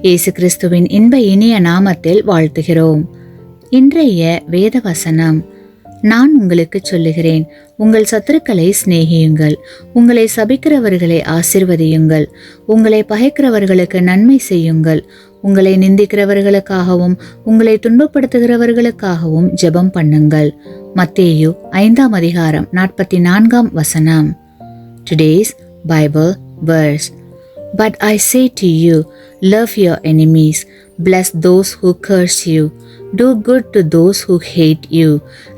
இயேசு கிறிஸ்துவின் இன்ப இனிய நாமத்தில் வாழ்த்துகிறோம். இன்றைய வேத வசனம்: நான் உங்களுக்கு சொல்லுகிறேன், உங்கள் சத்துருக்களை சிநேகியுங்கள், உங்களை சபிக்கிறவர்களை ஆசீர்வதியுங்கள், உங்களை பகைக்கிறவர்களுக்கு நன்மை செய்யுங்கள், உங்களை நிந்திக்கிறவர்களுக்காகவும் உங்களை துன்பப்படுத்துகிறவர்களுக்காகவும் ஜெபம் பண்ணுங்கள். மத்தேயு 5:44. Today's Bible verse: But I say to you, love your enemies, bless those who curse you, do good to those who hate you,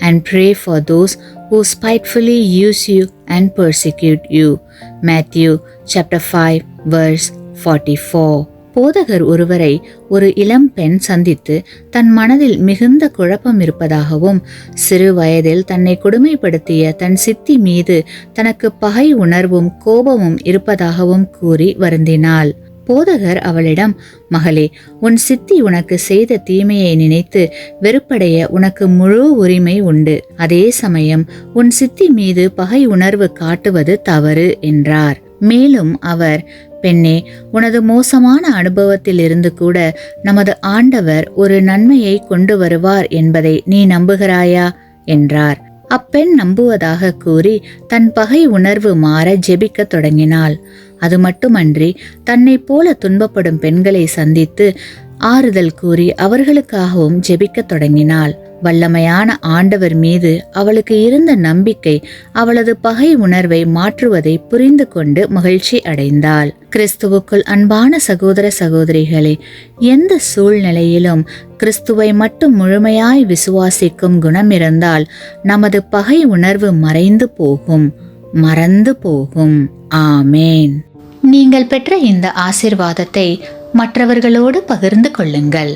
and pray for those who spitefully use you and persecute you. Matthew chapter 5 verse 44. போதகர் ஒருவரை ஒரு இளம் பெண் சந்தித்து தன் மனதில் மிகுந்த குழப்பம் இருப்பதாகவும், சிறு வயதில் தன்னை கொடுமைப்படுத்திய தன் சித்தி மீது தனக்கு பகை உணர்வும் கோபமும் இருப்பதாகவும் கூறி வருந்தினாள். போதகர் அவளிடம், மகளே, உன் சித்தி உனக்கு செய்த தீமையை நினைத்து வெறுப்படைய உனக்கு முழு உரிமை உண்டு. அதே சமயம் உன் சித்தி மீது பகை உணர்வு காட்டுவது தவறு என்றார். மேலும் அவர், பெண்ணே, உனது மோசமான அனுபவத்தில் இருந்து கூட நமது ஆண்டவர் ஒரு நன்மையை கொண்டு வருவார் என்பதை நீ நம்புகிறாயா என்றார். அப்பெண் நம்புவதாக கூறி தன் பகை உணர்வு மாற ஜெபிக்க தொடங்கினாள். அது மட்டுமன்றி தன்னை போல துன்பப்படும் பெண்களை சந்தித்து ஆறுதல் கூறி அவர்களுக்காகவும் ஜெபிக்க தொடங்கினாள். வல்லமையான ஆண்டவர் மீது அவளுக்கு இருந்த நம்பிக்கை அவளது பகை உணர்வை மாற்றுவதை புரிந்து கொண்டு மகிழ்ச்சி அடைந்தாள். கிறிஸ்துவுக்குள் அன்பான சகோதர சகோதரிகளே, எந்த சூழ்நிலையிலும் கிறிஸ்துவை மட்டும் முழுமையாய் விசுவாசிக்கும் குணம் இருந்தால் நமது பகை உணர்வு மறந்து போகும். ஆமேன். நீங்கள் பெற்ற இந்த ஆசீர்வாதத்தை மற்றவர்களோடு பகிர்ந்து கொள்ளுங்கள்.